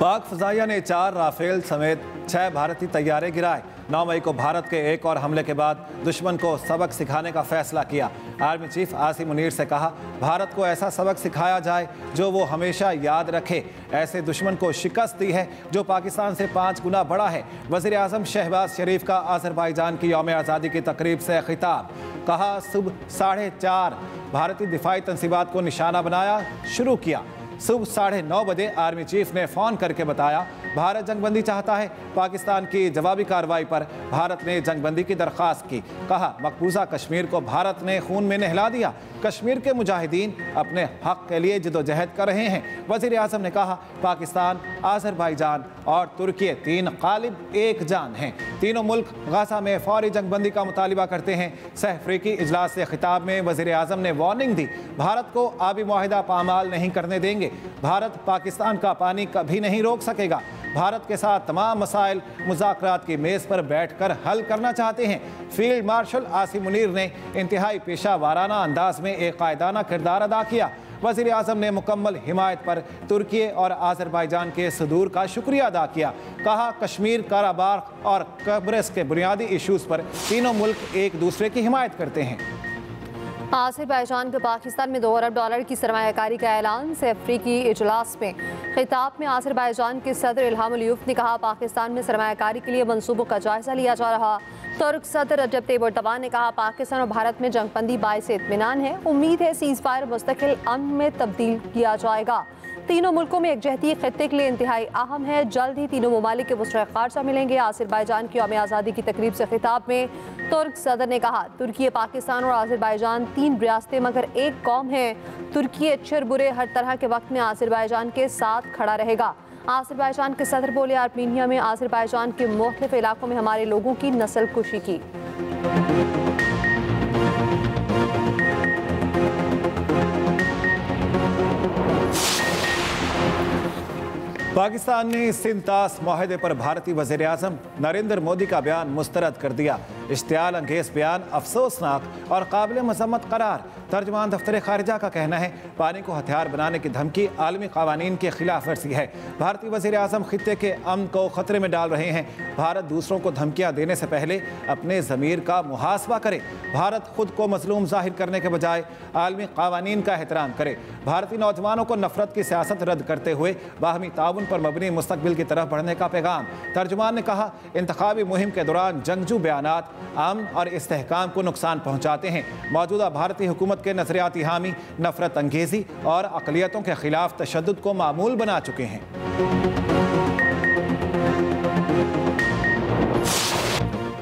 पाक फ़ज़ाइया ने 4 राफेल समेत 6 भारतीय तैयारे गिराए। 9 मई को भारत के एक और हमले के बाद दुश्मन को सबक सिखाने का फैसला किया। आर्मी चीफ आसिम मुनीर से कहा, भारत को ऐसा सबक सिखाया जाए जो वो हमेशा याद रखे। ऐसे दुश्मन को शिकस्त दी है जो पाकिस्तान से 5 गुना बड़ा है। वज़ीर आज़म शहबाज शरीफ का आज़रबाईजान की यौम आज़ादी की तकरीब से खिताब। कहा, सुबह 4:30 भारतीय दिफाई तंसीबात को निशाना बनाया शुरू किया। सुबह 9:30 बजे आर्मी चीफ ने फ़ोन करके बताया, भारत जंगबंदी चाहता है। पाकिस्तान की जवाबी कार्रवाई पर भारत ने जंगबंदी की दरख्वास्त की। कहा, मकबूजा कश्मीर को भारत ने खून में नहला दिया। कश्मीर के मुजाहिदीन अपने हक के लिए जदोजहद कर रहे हैं। वज़ीर आज़म ने कहा, पाकिस्तान, आज़रबाईजान और तुर्की 3 ग़ालिब 1 जान हैं। तीनों मुल्क गाज़ा में फौरी जंगबंदी का मुतालिबा करते हैं। सह-अफ़रीकी इजलास से खिताब में वज़ीर आज़म ने वार्निंग दी, भारत को आबी मुआहिदा पामाल नहीं करने देंगे। भारत पाकिस्तान का पानी कभी नहीं रोक सकेगा। भारत के साथ तमाम मसाइल मुज़ाकरात की मेज़ पर बैठकर हल करना चाहते हैं। फील्ड मार्शल आसिम मुनीर ने इंतहाई पेशा वाराना अंदाज में एक कायदाना किरदार अदा किया। वज़ीर आज़म ने मुकम्मल हिमायत पर तुर्की और आज़रबाईजान के सदूर का शुक्रिया अदा किया। कहा, कश्मीर, काराबाख और कब्रस के बुनियादी इशूज़ पर तीनों मुल्क एक दूसरे की हिमायत करते हैं। आज़रबाईजान का पाकिस्तान में $2 अरब की सरमायाकारी का ऐलान। से अफ्रीकी इजलास में खिताब में आज़रबाईजान के सदर इल्हाम अलियफ ने कहा, पाकिस्तान में सरमायाकारी के लिए मंसूबों का जायजा लिया जा रहा। तुर्क सदर रजब तैयब एर्दोगान ने कहा, पाकिस्तान और भारत में जंगबंदी बाइस इत्मीनान है। उम्मीद है सीज़ फायर मुस्तकिल अमन में तब्दील किया जाएगा। तीनों मुल्कों में एकजहती खित्ते के लिए इंतहाई अहम है। जल्द ही तीनों ममालिक के मुश्तरक खारजा मिलेंगे। आज़रबाईजान की यौम आज़ादी की तकरीब से खिताब में तुर्क सदर ने कहा, तुर्की, पाकिस्तान और आज़रबाईजान 3 रियासतें मगर एक कौम है। तुर्की अच्छे और बुरे हर तरह के वक्त में आज़रबाईजान के साथ खड़ा रहेगा। आज़रबाईजान के सदर बोले, आर्मीनिया में आज़रबाईजान के मुख्तलिफ इलाकों में हमारे लोगों की नस्ल कुशी की। पाकिस्तान ने सिंतास माहदे पर भारतीय वज़ीर आज़म नरेंद्र मोदी का बयान मुस्तरद कर दिया। इश्तियाल अंगेज़ बयान अफसोसनाक और काबिल मज़म्मत करार। तर्जुमान दफ्तर खारिजा का कहना है, पानी को हथियार बनाने की धमकी आलमी क़वानीन की खिलाफ वर्जी है। भारतीय वज़ीर आज़म खित्ते के अमन को ख़तरे में डाल रहे हैं। भारत दूसरों को धमकियाँ देने से पहले अपने ज़मीर का मुहासबा करे। भारत खुद को मज़लूम ज़ाहिर करने के बजाय आलमी क़वानीन का एहतराम करे। भारतीय नौजवानों को नफ़रत की सियासत रद्द करते हुए बाहमी ताउन पर मबनी मुस्तक़बिल की तरफ बढ़ने का पैगाम। तर्जुमान ने कहा, इंतखाबी मुहिम के दौरान जंगजू बयानात अमन और इस्तेहकाम को नुकसान पहुँचाते हैं। मौजूदा भारतीय हुकूमत के नज़रियाती हामी नफरत अंगेज़ी और अक़लियतों के खिलाफ तशद्दुद को मामूल बना चुके हैं।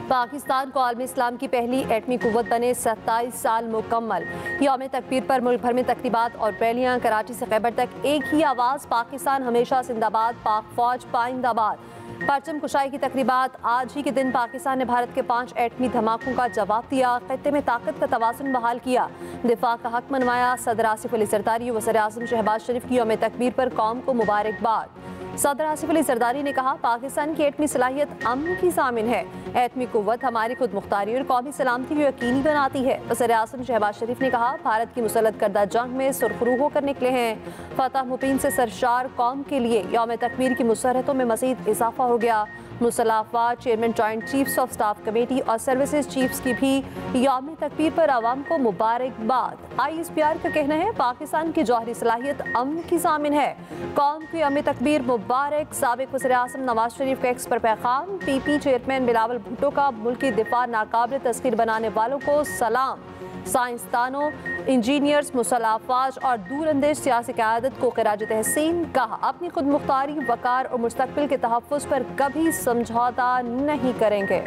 पाकिस्तान को आलमी इस्लाम की पहली एटमी कुव्वत बने 27 साल मुकम्मल। यौम तकबीर पर मुल्क भर में तकरीबात और रैलियाँ। कराची से खैबर तक एक ही आवाज़, पाकिस्तान हमेशा जिंदाबाद, पाक फौज पाइंदाबाद। परचम कुशाई की तकरीबात। आज ही के दिन पाकिस्तान ने भारत के 5 एटमी धमाकों का जवाब दिया। खित्ते में ताकत का तवाज़ुन बहाल किया। दिफा का हक मनवाया। सदर आसिफ अली ज़रदारी, वज़ीर आज़म शहबाज शरीफ की यौम तकबीर पर कौम को मुबारकबाद। सदर आसिफ अली ज़रदारी ने कहा, पाकिस्तान की एटमी सलाहियत अमन की ज़ामिन है। एटमी कुव्वत हमारी खुद मुख्तारी और कौमी सलामती को यकीनी बनाती है। वज़ीर आज़म शहबाज शरीफ ने कहा, भारत की मुसल्लत करदा जंग में सुरखरू होकर निकले हैं। फतह मुबीन से सरशार कौम के लिए यौम तकबीर की मुसर्रतों में मज़ीद इजाफा हो गया। मुसल्लह अफ़वाज, chairman joint chiefs of staff committee और सर्विसेज चीफ्स की भी यौम तकबीर पर आवाम को मुबारकबाद। ISPR का कहना है, पाकिस्तान की जौहरी सलाहियत अमन की ज़ामिन है। कौम की यौम तकबीर मुबारक। साबिक़ वज़ीर आज़म नवाज शरीफ का एक्स पर पैगाम। PP चेयरमैन बिलावल भुट्टो का मुल्की दिफा नाकाबिल तस्खीर बनाने वालों को सलाम। साइंसदानों, इंजीनियर्स, मुसल्लह अफ़वाज और दूरअंदेश सियासी क़यादत को ख़िराज तहसीन। कहा, अपनी खुद मुख्तारी, वक़ार और मुस्तक़बिल के तहफ़्फ़ुज़ पर कभी समझौता नहीं करेंगे।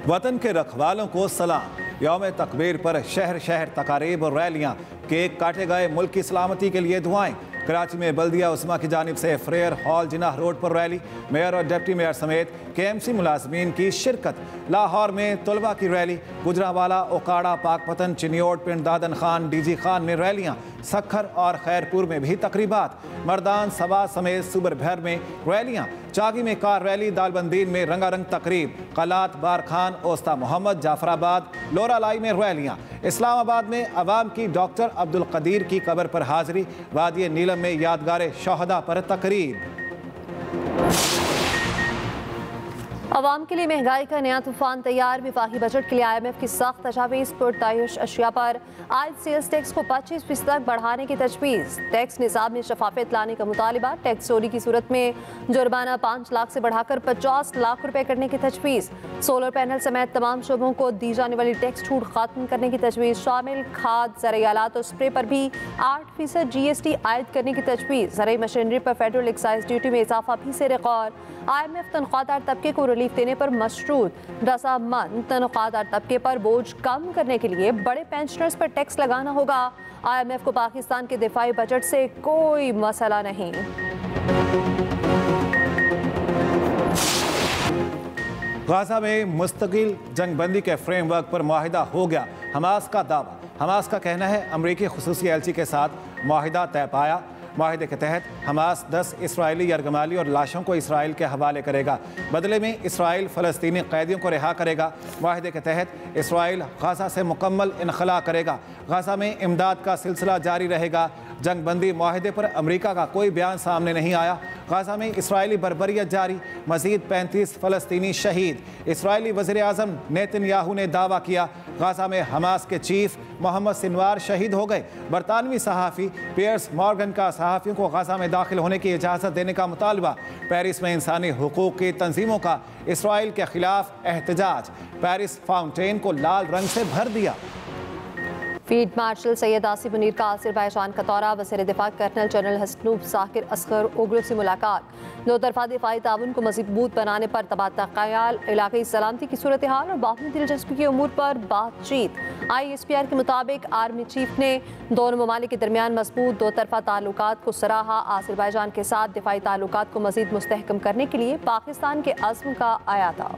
वतन के रखवालों को सलाम। यौम तकबीर पर शहर शहर तकारीब और रैलियाँ। केक काटे गए। मुल्क की सलामती के लिए दुआएं। कराची में बल्दिया उस्मा की जानिब से फ्रेयर हॉल जिनाह रोड पर रैली। मेयर और डिप्टी मेयर समेत KMC मुलाजमीन की शिरकत। लाहौर में तलबा की रैली, गुजरावाला, ओकाड़ा, पाकपतन, चिन्योट, पिंड दादन खान, DG खान में रैलियां, सखर और खैरपुर में भी तकरीबात। मर्दान सभा समेत सूबर भर में रैलियां, चागी में कार रैली, दालबंदीन में रंगारंग तकरीब, कलात, बारखान, ओस्ता मोहम्मद, जाफराबाद, लोरालाई में रैलियां। इस्लामाबाद में अवाम की डॉक्टर अब्दुल कदीर की कब्र पर हाजिरी, वादी नीलम में यादगार शहदा पर तकरीब। अवाम के लिए महंगाई का नया तूफान तैयार। विफाकी बजट के लिए IMF की सख्त तजावीज़। पुरतायुश अशिया पर आयद सेल्स टैक्स को 25% तक बढ़ाने की तजवीज़। टैक्स निसाब में शफाफियत लाने का मुतालिबा। टैक्स चोरी की सूरत में जुर्माना 5 लाख से बढ़ाकर 50 लाख रुपए करने की तजवीज़। सोलर पैनल समेत तमाम शोबों को दी जाने वाली टैक्स छूट खत्म करने की तजवीज़ शामिल। खाद, ज़राई आलात और स्प्रे पर भी 8% GST आयद करने की तजवीज़। ज़राई मशीनरी पर फेडरल एक्साइज ड्यूटी में इजाफा भी से रिकॉर्ड। IMF तनख्वाहदार तबके को रिलीफ देने पर मशरूत। रजामंद तनख्वाहदार तबके पर बोझ कम करने के लिए बड़े पेंशनर्स पर टैक्स लगाना होगा। IMF को पाकिस्तान के दिफाई बजट से कोई मसला नहीं। गाजा में मुस्तकिल जंगबंदी के फ्रेमवर्क पर मुआहिदा हो गया, हमास का दावा। हमास का कहना है अमरीकी खुसूसी एलची के साथ मुआहिदा तय पाया। मुआहिदे के तहत हमास 10 इसराइली यरगमाली और लाशों को इसराइल के हवाले करेगा। बदले में इसराइल फ़लस्तीनी कैदियों को रिहा करेगा। मुआहिदे के तहत इसराइल गाजा से मुकम्मल इनखला करेगा। गाजा में इमदाद का सिलसिला जारी रहेगा। जंगबंदी मुआहिदे पर अमरीका का कोई बयान सामने नहीं आया। गाजा में इसराइली बर्बरियत जारी, मजीद 35 फ़लस्तीनी शहीद। इसराइली वज़ीर-ए-आज़म नेतन्याहू ने दावा किया गाजा में हमास के चीफ मोहम्मद सिनवार शहीद हो गए। बरतानवी सहाफ़ी पियर्स मॉर्गन का सहाफ़ियों को गाजा में दाखिल होने की इजाज़त देने का मुतालबा। पेरिस में इंसानी हुकूक़ की तंजीमों का इसराइल के खिलाफ एहतजाज। पेरिस फाउंटेन को लाल रंग से भर दिया। फील्ड मार्शल सैयद आसिम मुनीर का आज़रबाईजान का दौरा। वज़ीर दिफा कर्नल जनरल हसनूब ज़ाकिर असगर ओगलू से मुलाकात। दो तरफा दिफाई ताउन को मज़बूत बनाने पर तबादला ख्याल, इलाक़ाई सलामती की सूरत हाल और बाहमी दिलचस्पी के उमूर पर बातचीत। ISPR के मुताबिक आर्मी चीफ ने दोनों ममालिक के दरमियान मजबूत दो तरफा ताल्लुकात को सराहा। आज़रबाईजान के साथ दिफाई ताल्लुकात को मज़ीद मुस्तहकम करने के लिए पाकिस्तान के अज़्म का आया था।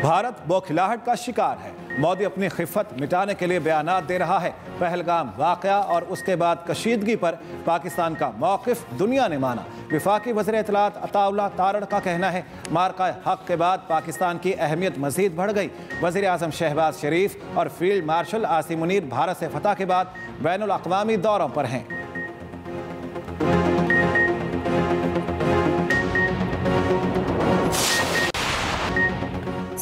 भारत बौखलाहट का शिकार है। मोदी अपनी खिफत मिटाने के लिए बयानात दे रहा है। पहलगाम वाक़या और उसके बाद कशीदगी पर पाकिस्तान का मौक़िफ़ दुनिया ने माना। वफाकी वज़ीर इत्तलात अताउल्लाह तारड़ का कहना है मार्का हक़ के बाद पाकिस्तान की अहमियत मज़ीद बढ़ गई। वज़ीर आज़म शहबाज शरीफ और फील्ड मार्शल आसिम मुनीर भारत से फतह के बाद बैनुल अक़वामी दौरों पर हैं।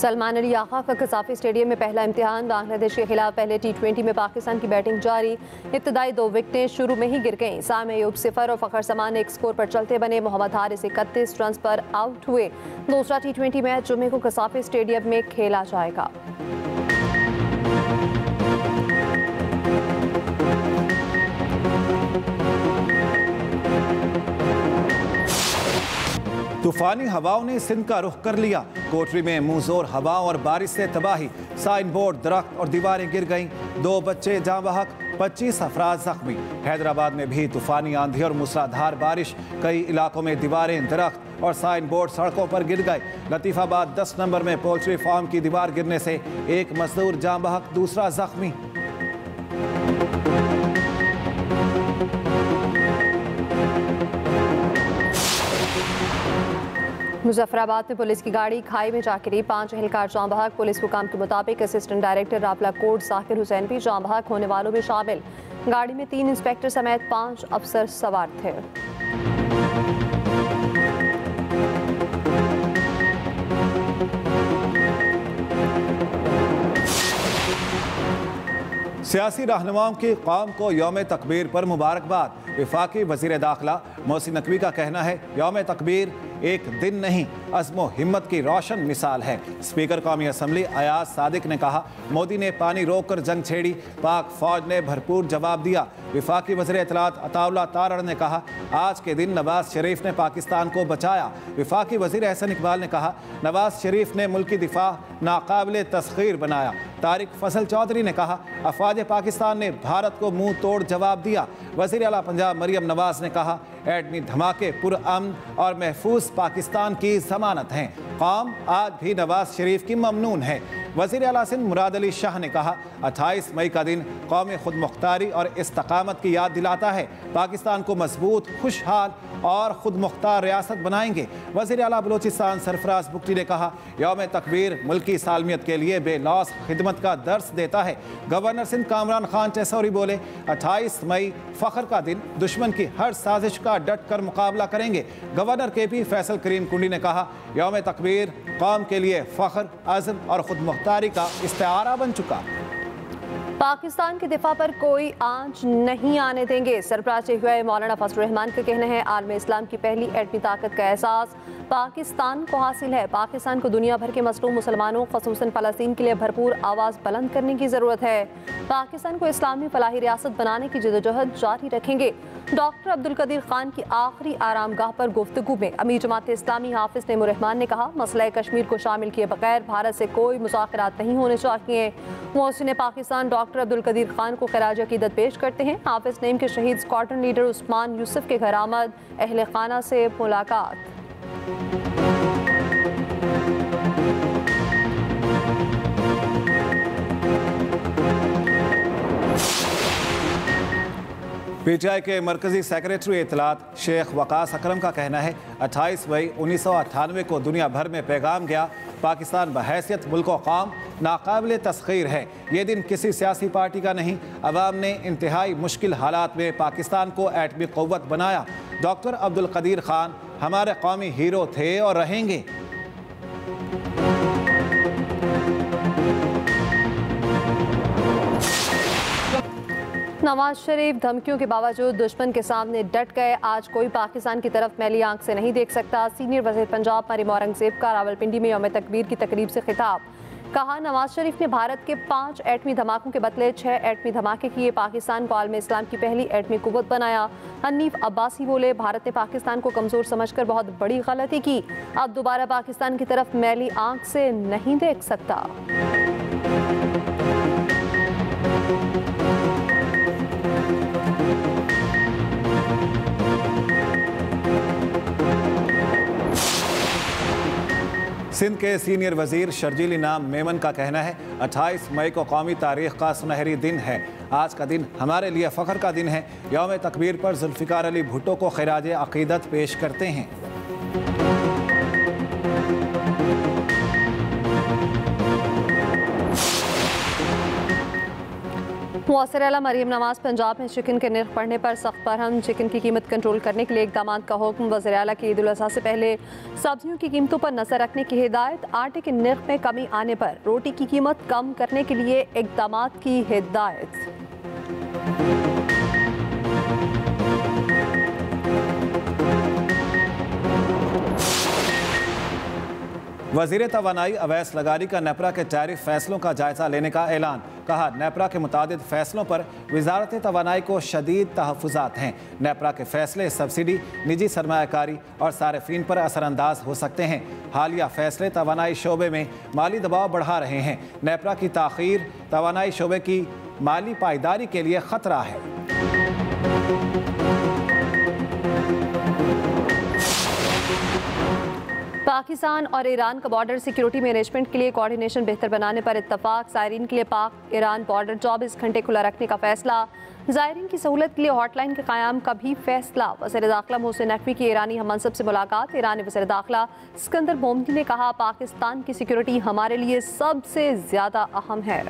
सलमान अली आगा का कसाफी स्टेडियम में पहला इम्तिहान। बांग्लादेश के खिलाफ पहले T20 में पाकिस्तान की बैटिंग जारी। इब्तदाई 2 विकेटें शुरू में ही गिर गईं। साम अयूब 0 और फ़खर समान एक स्कोर पर चलते बने। मोहम्मद हारिस 31 रन पर आउट हुए। दूसरा T20 मैच जुमे को कसाफी स्टेडियम में खेला जाएगा। तूफानी हवाओं ने सिंध का रुख कर लिया। कोटरी में मुंहजोर हवाओं और बारिश से तबाही। साइन बोर्ड, दरख्त और दीवारें गिर गईं। 2 बच्चे जाँ बहक, 25 अफराद जख्मी। हैदराबाद में भी तूफानी आंधी और मूसलाधार बारिश। कई इलाकों में दीवारें, दरख्त और साइन बोर्ड सड़कों पर गिर गए। लतीफ़ाबाद 10 नंबर में पोल्ट्री फार्म की दीवार गिरने से एक मजदूर जाँ बहक, दूसरा जख्मी। मुजफ्फराबाद में पुलिस की गाड़ी खाई में जा गिरी। 5 एहलकार जाँ बहक। पुलिस हुकाम के मुताबिक assistant director Rawalakot Zakir Hussain भी जाँ बहक होने वालों में शामिल। गाड़ी में 3 इंस्पेक्टर समेत 5 अफसर सवार थे। सियासी रहनुमाओं की कौम को यौम तकबीर पर मुबारकबाद। वफाकी वज़ीर दाखिला मोहसिन नकवी का कहना है यौम तकबीर एक दिन नहीं अज़्मो हिम्मत की रोशन मिसाल है। स्पीकर कौमी असम्बली अयाज सादिक ने कहा, मोदी ने पानी रोककर जंग छेड़ी, पाक फौज ने भरपूर जवाब दिया। विफाकी वज़ीर इत्तलात अताउल्लाह तारड़ ने कहा, आज के दिन नवाज शरीफ ने पाकिस्तान को बचाया। विफाकी वज़ीर एहसन इकबाल ने कहा, नवाज शरीफ ने मुल्की दिफा नाकाबिले तस्खीर बनाया। तारिक फजल चौधरी ने कहा, अफवाज पाकिस्तान ने भारत को मुंह तोड़ जवाब दिया। वज़ीर आला पंजाब मरियम नवाज ने कहा, एटमी धमाके पुरअमन और महफूज पाकिस्तान की जमानत हैं। कौम आज भी नवाज शरीफ की ममनून है। वज़ीर आला सिंध मुराद अली शाह ने कहा, 28 मई का दिन कौमी खुद मुख्तारी और इस्तकामत की याद दिलाता है। पाकिस्तान को मजबूत, खुशहाल और खुद मुख्तार रियासत बनाएंगे। वज़ीर आला बलोचिस्तान सरफराज बुगटी ने कहा, यौम तकबीर मुल्की सालमियत के लिए बेलौस खिदमत का दर्स देता है। गवर्नर सिंध कामरान खान चेसौरी बोले, 28 मई फ़ख्र का दिन, दुश्मन की हर साजिश का डट कर मुकाबला करेंगे। गवर्नर KP फैसल करीम कुंडी ने कहा, यौम तकबीर कौम के लिए फ़ख्र, अज़्म और खुद मुख्तारी का इस्तेआरा बन चुका। पाकिस्तान के दिफा पर कोई आंच नहीं आने देंगे। सरबराह हुए मौलाना फजल रहमान का कहना है, आलम इस्लाम की पहली एटमी ताकत का एहसास पाकिस्तान को हासिल है। पाकिस्तान को दुनिया भर के मसलूम मुसलमानों ख़ुसूसन फ़लस्तीन के लिए भरपूर आवाज़ बुलंद करने की ज़रूरत है। पाकिस्तान को इस्लामी फलाही रियासत बनाने की जदोजहद जारी रखेंगे। डॉक्टर अब्दुल कदीर खान की आखिरी आरामगाह पर गुफ्तगू में अमीर जमात इस्लामी हाफिज नईमुर रहमान ने कहा, मसला कश्मीर को शामिल किए बगैर भारत से कोई मुज़ाकरात नहीं होने चाहिए। मोहसिन पाकिस्तान डॉक्टर अब्दुल कदीर खान को खराज अकीदत पेश करते हैं। हाफिज नईम के शहीद स्क्वाड्रन लीडर उस्मान यूसुफ के घर आमद, अहले खाना से मुलाकात। PTI के मरकजी सेक्रेटरी इत्तलात शेख वकास अकरम का कहना है, 28 मई 1998 को दुनिया भर में पैगाम गया, पाकिस्तान बहैसियत मुल्क कौम नाकाबिले तस्खीर है। ये दिन किसी सियासी पार्टी का नहीं, अवाम ने इंतहाई मुश्किल हालात में पाकिस्तान को एटमी क़ुव्वत बनाया। डॉक्टर अब्दुल कदीर खान हमारे कौमी हीरो थे और रहेंगे। नवाज शरीफ धमकियों के बावजूद दुश्मन के सामने डट गए। आज कोई पाकिस्तान की तरफ मैली आंख से नहीं देख सकता। सीनियर वज़ीर पंजाब मरियम औरंगज़ेब का रावलपिंडी में यौम तकबीर की तकरीब से खिताब। कहा, नवाज शरीफ ने भारत के 5 एटमी धमाकों के बदले 6 एटमी धमाके किए। पाकिस्तान को आलम इस्लाम की पहली एटमी कुव्वत बनाया। हनीफ अब्बासी बोले, भारत ने पाकिस्तान को कमज़ोर समझकर बहुत बड़ी गलती की। अब दोबारा पाकिस्तान की तरफ मैली आंख से नहीं देख सकता। सिंध के सीनियर वजीर शर्जील इनाम मेमन का कहना है, 28 मई को कौमी तारीख का सुनहरी दिन है। आज का दिन हमारे लिए फ़ख्र का दिन है। यौम तकबीर पर जुल्फ़िकार अली भुट्टो को खिराज अक़ीदत पेश करते हैं। मुअस्सर आला मरियम नवाज पंजाब में चिकन के निर्ख बढ़ने पर सख्त बरहम। चिकन की कीमत कंट्रोल करने के लिए इक़दाम का हुक्म। वज़ीर आला की ईद उल अज़हा से पहले सब्जियों की कीमतों पर नज़र रखने की हिदायत। आटे के निर्ख में कमी आने पर रोटी की कीमत कम करने के लिए इक़दाम की हिदायत। वज़ीर तवानाई अवैस लगारी का नेपरा के टैरिफ फैसलों का जायजा लेने का ऐलान। कहा, नेपरा के मुतादिद फैसलों पर वज़ारत तवानाई को शदीद तहफ़्फ़ुज़ात हैं। नेपरा के फैसले सब्सिडी, निजी सरमायाकारी और सारिफीन पर असरअंदाज हो सकते हैं। हालिया फैसले तवानाई शोबे में माली दबाव बढ़ा रहे हैं। नेपरा की ताख़ीर तवानाई शोबे की माली पायदारी के लिए ख़तरा है। पाकिस्तान और ईरान का बॉर्डर सिक्योरिटी मैनेजमेंट के लिए कोऑर्डिनेशन बेहतर बनाने पर इत्तफाक। ज़ायरीन के लिए पाक ईरान बॉर्डर 24 घंटे खुला रखने का फैसला। ज़ायरीन की सहूलत के लिए हॉटलाइन के क़याम का भी फैसला। वज़ीर दाखिला मोहसिन नकवी की ईरानी हममंसब से मुलाकात। ईरानी वज़ीर दाखिला सिकंदर मोमनी ने कहा, पाकिस्तान की सिक्योरिटी हमारे लिए सबसे ज़्यादा अहम है।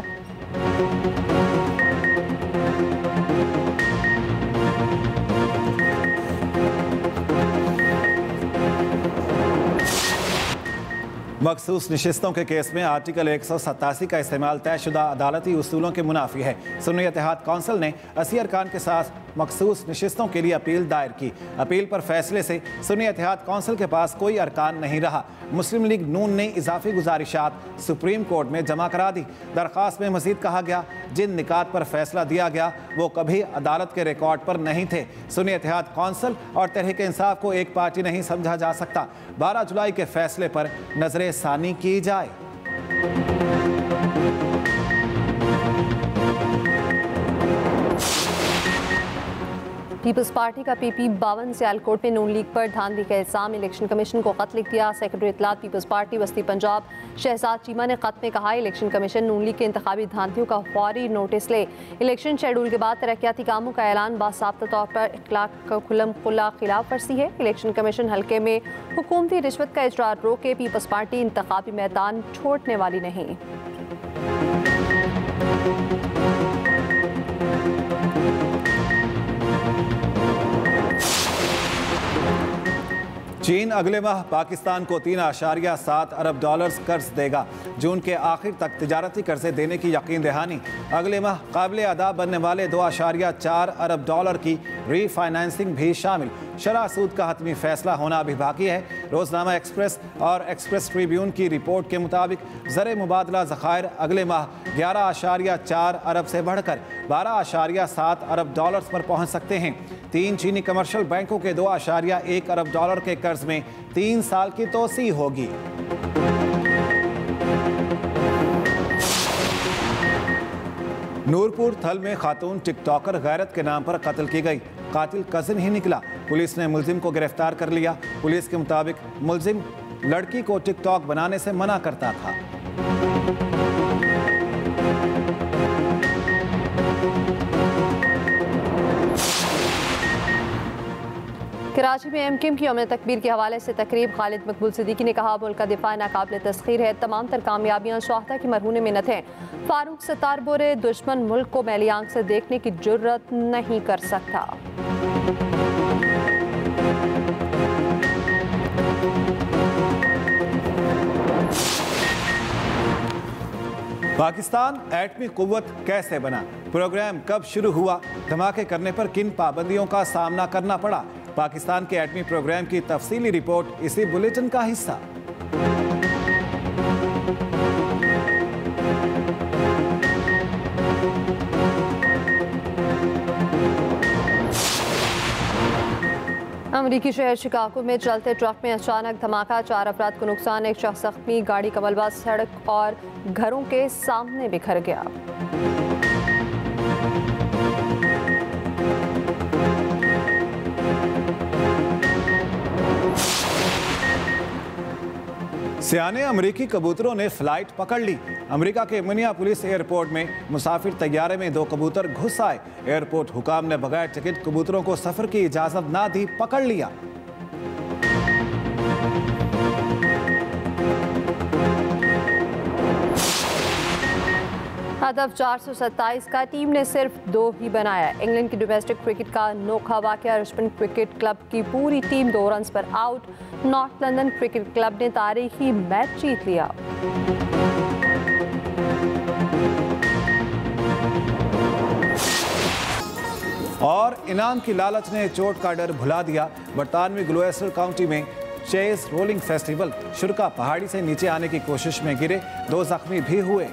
मखसूस नशिस्तों के केस में आर्टिकल 187 का इस्तेमाल तयशुदा अदालती उसूलों के मुनाफी है। सुन्नी इत्तेहाद कौंसिल ने 80 अरकान के साथ मखसूस नशिस्तों के लिए अपील दायर की। अपील पर फैसले से सुन्नी इत्तेहाद कौंसिल के पास कोई अरकान नहीं रहा। मुस्लिम लीग नून ने इजाफी गुजारिशात सुप्रीम कोर्ट में जमा करा दी। दरख्वास्त में मजीद कहा गया, जिन निकात पर फैसला दिया गया वो कभी अदालत के रिकॉर्ड पर नहीं थे। सुन्नी इत्तेहाद कौंसिल और तहरीक इंसाफ को एक पार्टी नहीं समझा जा सकता। 12 जुलाई के फैसले पर नजर सानी की जाए। पीपल्स पार्टी का पीपी 52 सियालकोट में नून लीग पर धांधली का इल्जाम। इलेक्शन कमीशन को खत लिख दिया। सेक्रेटरी इत्तलात पीपल्स पार्टी वस्ती पंजाब शहजाद चीमा ने खत में कहा, इलेक्शन कमीशन नून लीग के इंतखाबी धांधियों का फौरी नोटिस ले। इलेक्शन शेड्यूल के बाद तरक्याती कामों का ऐलान बासाब्ता तौर पर इखलाक का खुल्लम खुल्ला खिलाफ वर्जी है। इलेक्शन कमीशन हल्के में हुकूमती रिश्वत का इजरार रोके। पीपल्स पार्टी इंतखाबी मैदान छोड़ने वाली नहीं। चीन अगले माह पाकिस्तान को $3.7 अरब कर्ज देगा। जून के आखिर तक तिजारती कर्जे देने की यकीन दहानी। अगले माह काबिल अदा बनने वाले $2.4 अरब की रीफाइनेंसिंग भी शामिल। शरह सूद का हतमी फैसला होना अभी बाकी है। रोजनामा एक्सप्रेस और एक्सप्रेस ट्रिब्यून की रिपोर्ट के मुताबिक ज़र मुबादला ज़खायर अगले माह $11.4 अरब से बढ़कर $12.7 अरब पर पहुंच सकते हैं। 3 चीनी कमर्शियल बैंकों के $2.1 अरब के कर्ज में 3 साल की तोसी होगी। नूरपुर थल में खातून टिकटॉकर गैरत के नाम पर कत्ल की गई। कातिल कजिन ही निकला। पुलिस ने मुलजिम को गिरफ्तार कर लिया। पुलिस के मुताबिक मुलजिम लड़की को टिकटॉक बनाने से मना करता था। कराची में एमकेएम की यौम तकबीर के हवाले से तकरीब। खालिद मकबूल सिद्दीकी ने कहा, मुल्क का दिफा नाकाबिल तस्खीर है। तमाम तर कामयाबियाँ शोहदा की मरहून मिन्नत हैं। फारूक सत्तार बोरे, दुश्मन मुल्क को मैली आंख से देखने की जुर्रत नहीं कर सकता। पाकिस्तान एटमी कुव्वत कैसे बना? प्रोग्राम कब शुरू हुआ? धमाके करने पर किन पाबंदियों का सामना करना पड़ा? पाकिस्तान के एटमी प्रोग्राम की तफसीली रिपोर्ट इसी बुलेटिन का हिस्सा। अमरीकी शहर शिकागो में चलते ट्रक में अचानक धमाका। 4 अफराद को नुकसान, 1 शख्स जख्मी। गाड़ी का मलबा सड़क और घरों के सामने बिखर गया। सियाने अमरीकी कबूतरों ने फ्लाइट पकड़ ली। अमेरिका के मिनियापोलिस एयरपोर्ट में मुसाफिर तैयारे में 2 कबूतर घुस आए। एयरपोर्ट हुकाम ने बगैर टिकट कबूतरों को सफर की इजाजत ना दी, पकड़ लिया। हदफ 427 का टीम ने सिर्फ 2 ही बनाया। इंग्लैंड की डोमेस्टिक क्रिकेट का अनोखा वाकया। रिचमंड क्रिकेट क्लब की पूरी टीम 2 रन्स पर out. North London cricket club ने तारीखी मैच जीत लिया। और इनाम की लालच ने चोट का डर भुला दिया। बरतानवी ग्लोएस्टर काउंटी में चेज रोलिंग फेस्टिवल। शुरका पहाड़ी से नीचे आने की कोशिश में गिरे, 2 जख्मी भी हुए।